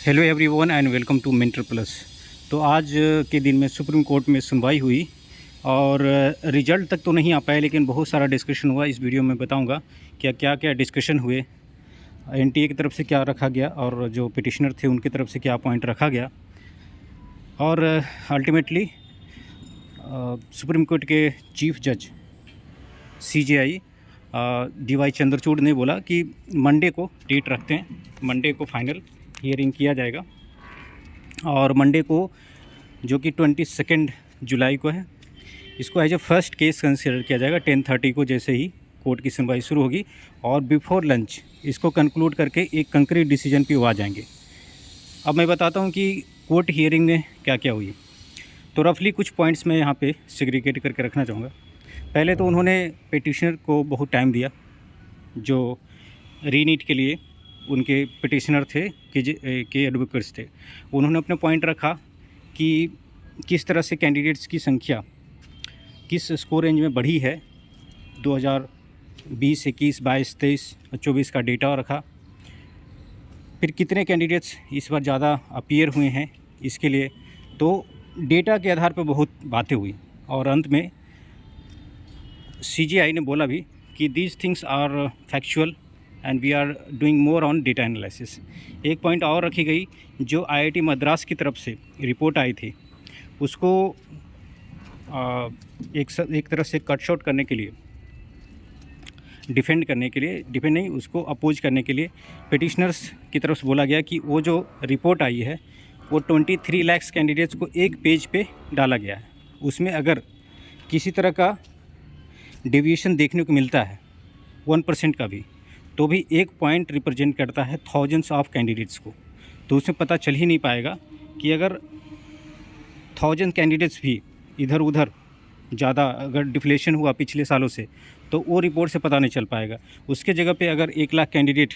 Hello everyone and welcome to mentor plus. तो आज के दिन में सुप्रीम कोर्ट में सुनवाई हुई और रिजल्ट तक तो नहीं आ पाया, लेकिन बहुत सारा डिस्कशन हुआ। इस वीडियो में बताऊंगा क्या डिस्कशन हुए, एनटीए की तरफ से क्या रखा गया और जो पिटिशनर थे उनकी तरफ से क्या पॉइंट रखा गया। और अल्टीमेटली सुप्रीम कोर्ट के चीफ जज CJI DY चंद्रचूड़ ने बोला कि मंडे को डेट रखते हैं, मंडे को फाइनल हियरिंग किया जाएगा। और मंडे को जो कि 22 जुलाई को है, इसको as a first case consider किया जाएगा 10:30 को, जैसे ही कोर्ट की सुनवाई शुरू होगी। और बिफोर लंच इसको कंक्लूड करके एक कंक्रीट डिसीजन पे वो आ जाएंगे। अब मैं बताता हूँ कि कोर्ट हियरिंग में क्या क्या हुई। तो रफली कुछ पॉइंट्स मैं यहाँ पे सेग्रीगेट करके रखना चाहूँगा। पहले तो उन्होंने पिटिशनर को बहुत टाइम दिया, जो रीनीट के लिए उनके पिटिशनर थे के एडवोकेट्स थे। उन्होंने अपने पॉइंट रखा कि किस तरह से कैंडिडेट्स की संख्या किस स्कोर रेंज में बढ़ी है। 2020, 21, 22, 23 और 24 का डेटा रखा। फिर कितने कैंडिडेट्स इस बार ज़्यादा अपीयर हुए हैं इसके लिए, तो डेटा के आधार पर बहुत बातें हुई। और अंत में CJI ने बोला भी कि these things are factual and we are doing more on data analysis. एक पॉइंट और रखी गई, जो IIT मद्रास की तरफ से रिपोर्ट आई थी उसको एक तरह से कट शॉर्ट करने के लिए, डिफेंड नहीं, उसको अपोज करने के लिए पिटिशनर्स की तरफ से बोला गया कि वो जो रिपोर्ट आई है वो 23 लाख कैंडिडेट्स को एक पेज पे डाला गया है। उसमें अगर किसी तरह का डेविएशन देखने को मिलता है 1% का भी, तो भी एक पॉइंट रिप्रेजेंट करता है थाउजेंड्स ऑफ कैंडिडेट्स को। तो उसमें पता चल ही नहीं पाएगा कि अगर 1000 कैंडिडेट्स भी इधर उधर ज़्यादा अगर डिफ्लेशन हुआ पिछले सालों से, तो वो रिपोर्ट से पता नहीं चल पाएगा। उसके जगह पे अगर 1 लाख कैंडिडेट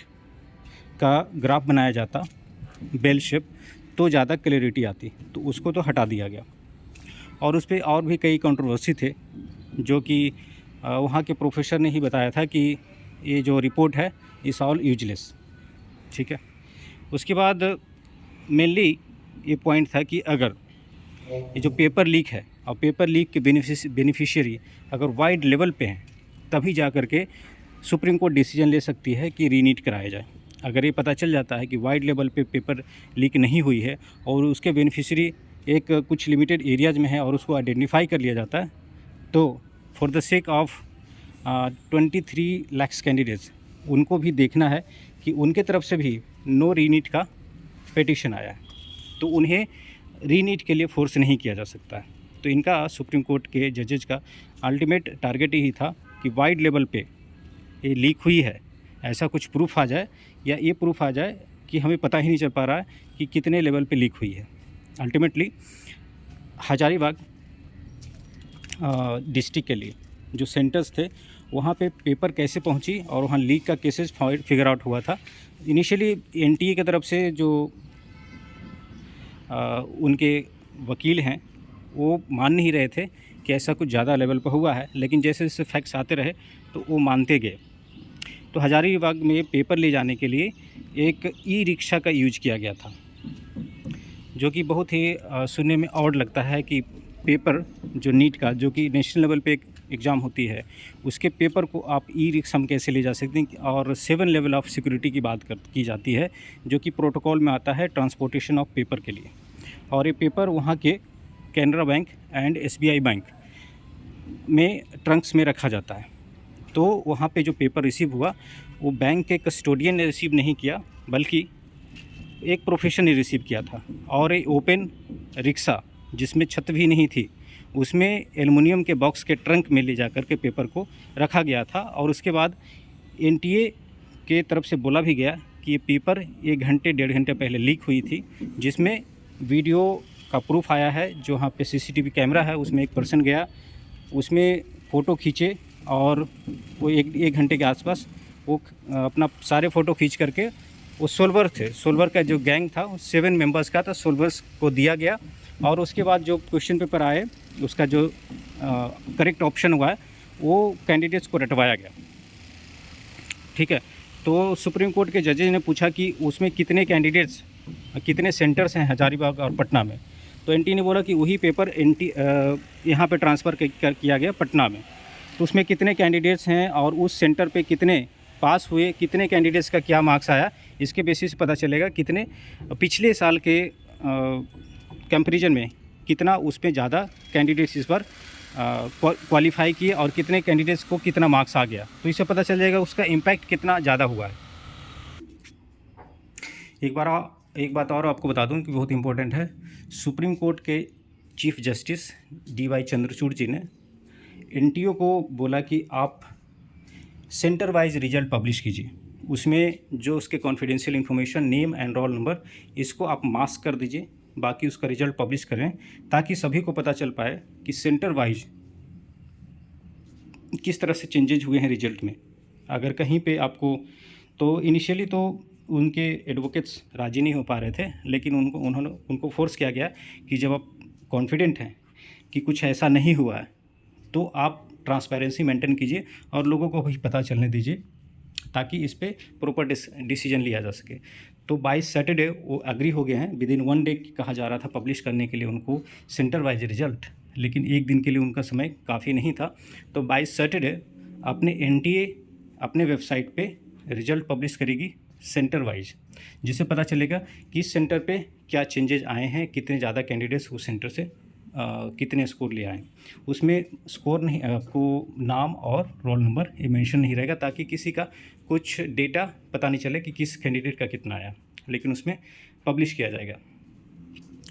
का ग्राफ बनाया जाता बेल शेप, तो ज़्यादा क्लैरिटी आती, तो उसको तो हटा दिया गया। और उस पर और भी कई कंट्रोवर्सी थे, जो कि वहाँ के प्रोफेसर ने ही बताया था कि ये जो रिपोर्ट है इस ऑल यूजलेस। ठीक है। उसके बाद मेनली ये पॉइंट था कि अगर ये जो पेपर लीक है और पेपर लीक के बेनिफिशियरी अगर वाइड लेवल पे हैं, तभी जा कर के सुप्रीम कोर्ट डिसीजन ले सकती है कि रीनीट कराया जाए। अगर ये पता चल जाता है कि वाइड लेवल पे पेपर लीक नहीं हुई है और उसके बेनिफिशियरी एक कुछ लिमिटेड एरियाज़ में है और उसको आइडेंटिफाई कर लिया जाता है, तो for the sake of 23 lakh candidates, उनको भी देखना है कि उनके तरफ से भी नो रीनीट का पिटिशन आया है, तो उन्हें रीनीट के लिए फोर्स नहीं किया जा सकता है। तो इनका सुप्रीम कोर्ट के जजेज का अल्टीमेट टारगेट ही था कि वाइड लेवल पे ये लीक हुई है, ऐसा कुछ प्रूफ आ जाए, या ये प्रूफ आ जाए कि हमें पता ही नहीं चल पा रहा है कि कितने लेवल पे लीक हुई है। अल्टीमेटली हजारीबाग डिस्ट्रिक्ट के लिए जो सेंटर्स थे, वहाँ पे पेपर कैसे पहुँची और वहाँ लीक का केसेस फिगर आउट हुआ था। इनिशियली NTA की तरफ से जो उनके वकील हैं वो मान नहीं रहे थे कि ऐसा कुछ ज़्यादा लेवल पर हुआ है, लेकिन जैसे जैसे फैक्ट्स आते रहे तो वो मानते गए। तो हजारीबाग में पेपर ले जाने के लिए एक ई-रिक्शा का यूज किया गया था, जो कि बहुत ही सुनने में ऑड लगता है कि पेपर जो नीट का, जो कि नेशनल लेवल पे एक एग्ज़ाम होती है, उसके पेपर को आप ई-रिक्शा में कैसे ले जा सकते हैं। और 7 लेवल ऑफ सिक्योरिटी की बात की जाती है, जो कि प्रोटोकॉल में आता है ट्रांसपोर्टेशन ऑफ पेपर के लिए। और ये पेपर वहाँ के Canara bank and SBI bank में ट्रंक्स में रखा जाता है। तो वहाँ पे जो पेपर रिसीव हुआ वो बैंक के कस्टोडियन ने रिसीव नहीं किया, बल्कि एक प्रोफेसर ने रिसीव किया था। और एक ओपन रिक्शा जिसमें छत भी नहीं थी, उसमें एल्युमिनियम के बॉक्स के ट्रंक में ले जाकर के पेपर को रखा गया था। और उसके बाद NTA के तरफ से बोला भी गया कि ये पेपर 1 घंटे 1.5 घंटे पहले लीक हुई थी, जिसमें वीडियो का प्रूफ आया है। जो वहाँ पे CCTV कैमरा है, उसमें एक पर्सन गया, उसमें फ़ोटो खींचे और वो एक घंटे के आसपास वो अपना सारे फ़ोटो खींच करके, वो सोल्वर का जो गैंग था 7 मेंबर्स का था, सोल्वर्स को दिया गया। और उसके बाद जो क्वेश्चन पेपर आए, उसका जो करेक्ट ऑप्शन हुआ है वो कैंडिडेट्स को रटवाया गया। ठीक है। तो सुप्रीम कोर्ट के जजेज ने पूछा कि उसमें कितने कैंडिडेट्स कितने सेंटर्स हैं हजारीबाग और पटना में। तो एनटीए ने बोला कि वही पेपर यहाँ पे ट्रांसफ़र किया गया पटना में। तो उसमें कितने कैंडिडेट्स हैं और उस सेंटर पे कितने पास हुए, कितने कैंडिडेट्स का क्या मार्क्स आया, इसके बेसिस पता चलेगा कितने पिछले साल के कंपैरिजन में कितना उस पर ज़्यादा कैंडिडेट्स इस बार क्वालिफाई किए और कितने कैंडिडेट्स को कितना मार्क्स आ गया। तो इससे पता चल जाएगा उसका इम्पैक्ट कितना ज़्यादा हुआ है। एक बात और आपको बता दूं कि बहुत इम्पोर्टेंट है। सुप्रीम कोर्ट के चीफ जस्टिस DY चंद्रचूड़ जी ने एनटीए को बोला कि आप सेंटर वाइज रिजल्ट पब्लिश कीजिए, उसमें जो उसके confidential information, name and roll number, इसको आप मास्क कर दीजिए, बाकी उसका रिजल्ट पब्लिश करें ताकि सभी को पता चल पाए कि सेंटर वाइज किस तरह से चेंजेज हुए हैं रिजल्ट में। अगर कहीं पे आपको, तो इनिशियली तो उनके एडवोकेट्स राजी नहीं हो पा रहे थे, लेकिन उनको फोर्स किया गया कि जब आप कॉन्फिडेंट हैं कि कुछ ऐसा नहीं हुआ है तो आप ट्रांसपेरेंसी मेंटेन कीजिए और लोगों को भी पता चलने दीजिए ताकि इस पे प्रॉपर डिसीजन लिया जा सके। तो बाय सैटरडे वो एग्री हो गए हैं। विदिन 1 डे कहा जा रहा था पब्लिश करने के लिए उनको सेंटर वाइज रिजल्ट, लेकिन एक दिन के लिए उनका समय काफ़ी नहीं था। तो बाय सैटरडे अपने एनटीए अपने वेबसाइट पे रिजल्ट पब्लिश करेगी सेंटर वाइज, जिससे पता चलेगा कि इस सेंटर पे क्या चेंजेज आए हैं, कितने ज़्यादा कैंडिडेट्स उस सेंटर से कितने स्कोर ले आए। उसमें स्कोर नहीं, आपको नाम और रोल नंबर ये मेंशन नहीं रहेगा ताकि किसी का कुछ डेटा पता नहीं चले कि किस कैंडिडेट का कितना आया, लेकिन उसमें पब्लिश किया जाएगा।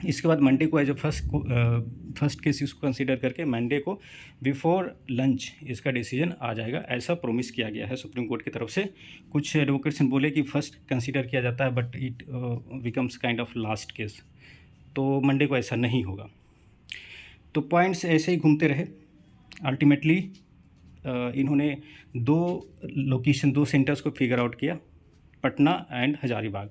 इसके बाद मंडे को एज अ फर्स्ट केस इसको कंसीडर करके मंडे को बिफोर लंच इसका डिसीजन आ जाएगा, ऐसा प्रॉमिस किया गया है सुप्रीम कोर्ट की तरफ से। कुछ एडवोकेट्स ने बोले कि फर्स्ट कंसीडर किया जाता है but it becomes kind of last case, तो मंडे को ऐसा नहीं होगा। तो पॉइंट्स ऐसे ही घूमते रहे। अल्टीमेटली इन्होंने दो सेंटर्स को फिगर आउट किया, पटना एंड हजारीबाग।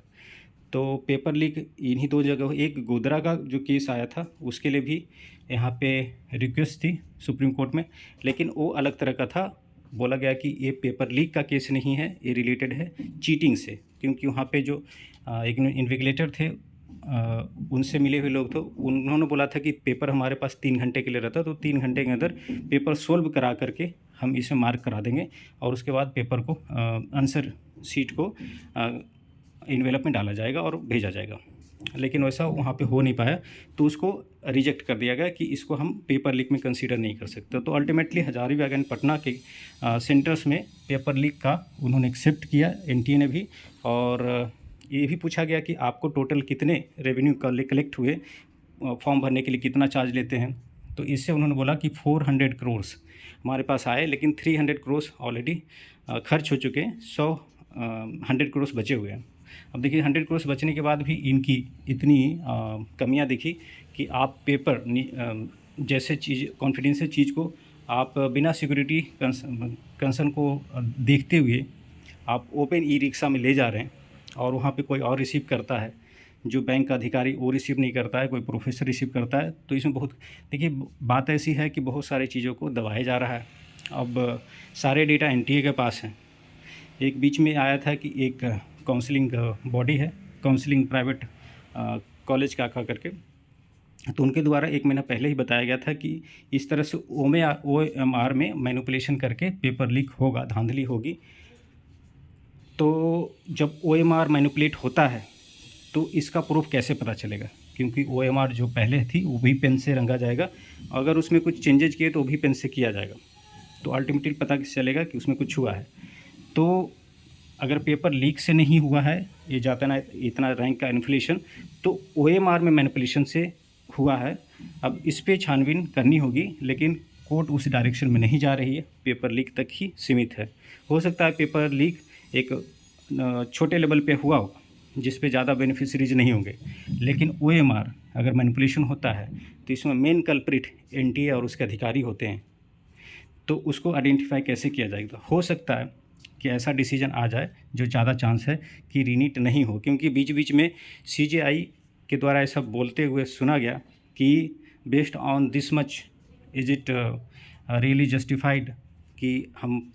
तो पेपर लीक इन्हीं 2 जगह, एक गोधरा का जो केस आया था उसके लिए भी यहाँ पे रिक्वेस्ट थी सुप्रीम कोर्ट में, लेकिन वो अलग तरह का था। बोला गया कि ये पेपर लीक का केस नहीं है, ये रिलेटेड है चीटिंग से, क्योंकि वहाँ पे जो इन्विजिलेटर थे उनसे मिले हुए लोग थे, उन्होंने बोला था कि पेपर हमारे पास 3 घंटे के लिए रहता, तो 3 घंटे के अंदर पेपर सोल्व करा करके हम इसे मार्क करा देंगे और उसके बाद पेपर को आंसर शीट को इन्वेलप में डाला जाएगा और भेजा जाएगा। लेकिन वैसा वहाँ पे हो नहीं पाया, तो उसको रिजेक्ट कर दिया गया कि इसको हम पेपर लीक में कंसीडर नहीं कर सकते। तो अल्टीमेटली हजारीबाग एंड पटना के सेंटर्स में पेपर लीक का उन्होंने एक्सेप्ट किया एनटीए ने भी, और ये भी पूछा गया कि आपको टोटल कितने रेवेन्यू कलेक्ट हुए, फॉर्म भरने के लिए कितना चार्ज लेते हैं। तो इससे उन्होंने बोला कि 400 करोड़ हमारे पास आए, लेकिन 300 करोड़ ऑलरेडी खर्च हो चुके हैं, 100 करोड़ बचे हुए हैं। अब देखिए 100 करोड़ बचने के बाद भी इनकी इतनी कमियां दिखी कि आप पेपर जैसे चीज़, कॉन्फिडेंशियल चीज़ को आप बिना सिक्योरिटी कंसर्न को देखते हुए आप ओपन ई रिक्शा में ले जा रहे हैं और वहाँ पे कोई और रिसीव करता है, जो बैंक का अधिकारी वो रिसीव नहीं करता है, कोई प्रोफेसर रिसीव करता है। तो इसमें बहुत, देखिए बात ऐसी है कि बहुत सारी चीज़ों को दबाया जा रहा है। अब सारे डेटा एनटीए के पास हैं। एक बीच में आया था कि एक काउंसलिंग बॉडी है, काउंसलिंग प्राइवेट कॉलेज का करके, तो उनके द्वारा 1 महीना पहले ही बताया गया था कि इस तरह से OMR में मैनिपुलेशन करके पेपर लीक होगा, धांधली होगी। तो जब OMR मैनिपुलेट होता है तो इसका प्रूफ कैसे पता चलेगा, क्योंकि OMR जो पहले थी वो भी पेन से रंगा जाएगा, अगर उसमें कुछ चेंजेज किए तो वो भी पेन से किया जाएगा। तो अल्टीमेटली पता कैसे चलेगा कि उसमें कुछ हुआ है। तो अगर पेपर लीक से नहीं हुआ है ये जाता ना इतना रैंक का इन्फ्लेशन, तो OMR में मैनिपुलेशन से हुआ है। अब इस पे छानबीन करनी होगी, लेकिन कोर्ट उस डायरेक्शन में नहीं जा रही है, पेपर लीक तक ही सीमित है। हो सकता है पेपर लीक एक छोटे लेवल पे हुआ हो जिस पे ज़्यादा बेनिफिशरीज नहीं होंगे, लेकिन OMR अगर मैनिपुलेशन होता है तो इसमें मेन कल्प्रिट एनटीए और उसके अधिकारी होते हैं। तो उसको आइडेंटिफाई कैसे किया जाएगा। हो सकता है कि ऐसा डिसीजन आ जाए जो ज़्यादा चांस है कि रीनीट नहीं हो, क्योंकि बीच बीच में CJI के द्वारा ऐसा बोलते हुए सुना गया कि based on this much is it really justified कि हम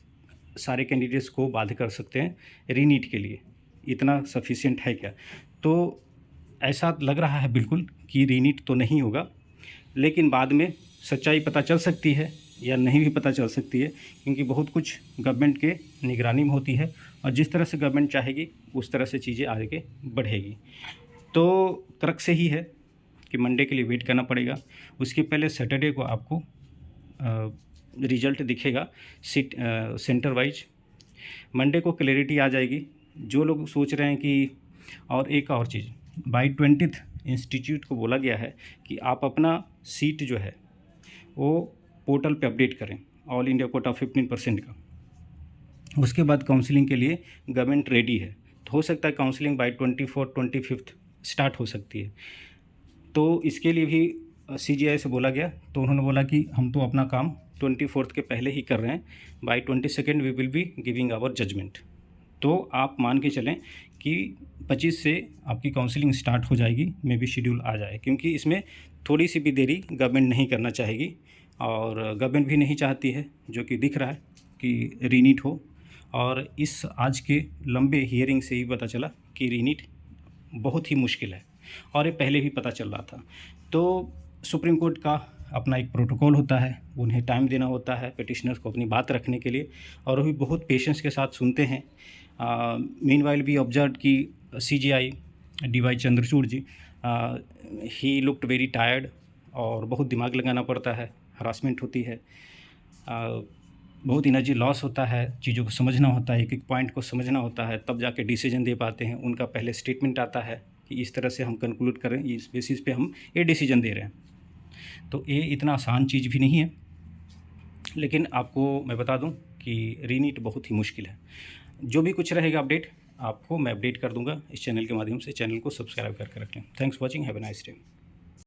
सारे कैंडिडेट्स को बाध्य कर सकते हैं रीनीट के लिए, इतना सफिशिएंट है क्या। तो ऐसा लग रहा है बिल्कुल कि रीनीट तो नहीं होगा, लेकिन बाद में सच्चाई पता चल सकती है या नहीं भी पता चल सकती है, क्योंकि बहुत कुछ गवर्नमेंट के निगरानी में होती है और जिस तरह से गवर्नमेंट चाहेगी उस तरह से चीज़ें आगे बढ़ेगी। तो क्रक्स यही है कि मंडे के लिए वेट करना पड़ेगा। उसके पहले सैटरडे को आपको रिजल्ट दिखेगा सेंटर वाइज। मंडे को क्लैरिटी आ जाएगी। जो लोग सोच रहे हैं कि, और एक और चीज़, बाई 20th इंस्टीट्यूट को बोला गया है कि आप अपना सीट जो है वो पोर्टल पे अपडेट करें, ऑल इंडिया कोटा 15% का। उसके बाद काउंसलिंग के लिए गवर्नमेंट रेडी है, तो हो सकता है काउंसलिंग बाई 24-25 स्टार्ट हो सकती है। तो इसके लिए भी CGI से बोला गया, तो उन्होंने बोला कि हम तो अपना काम 24 के पहले ही कर रहे हैं, by 22 we will be giving our judgment. तो आप मान के चलें कि 25 से आपकी काउंसलिंग स्टार्ट हो जाएगी, मे बी शेड्यूल आ जाए, क्योंकि इसमें थोड़ी सी भी देरी गवर्नमेंट नहीं करना चाहेगी और गवर्नमेंट भी नहीं चाहती है, जो कि दिख रहा है कि रीनीट हो। और इस आज के लंबे हियरिंग से ही पता चला कि रीनीट बहुत ही मुश्किल है और ये पहले भी पता चल रहा था। तो सुप्रीम कोर्ट का अपना एक प्रोटोकॉल होता है, उन्हें टाइम देना होता है पिटिशनर्स को अपनी बात रखने के लिए, और वो भी बहुत पेशेंस के साथ सुनते हैं। मीनवाइल भी ऑब्जर्व कि CGI DY Chandrachud ji, he looked very tired और बहुत दिमाग लगाना पड़ता है, हरासमेंट होती है, बहुत एनर्जी लॉस होता है, चीज़ों को समझना होता है, एक एक पॉइंट को समझना होता है, तब जाके डिसीजन दे पाते हैं। उनका पहले स्टेटमेंट आता है कि इस तरह से हम कंक्लूड करें, इस बेसिस पे हम ये डिसीजन दे रहे हैं। तो ये इतना आसान चीज़ भी नहीं है, लेकिन आपको मैं बता दूं कि रीनीट बहुत ही मुश्किल है। जो भी कुछ रहेगा अपडेट आपको मैं अपडेट कर दूंगा इस चैनल के माध्यम से। चैनल को सब्सक्राइब करके रखें। Thanks watching, have a nice day.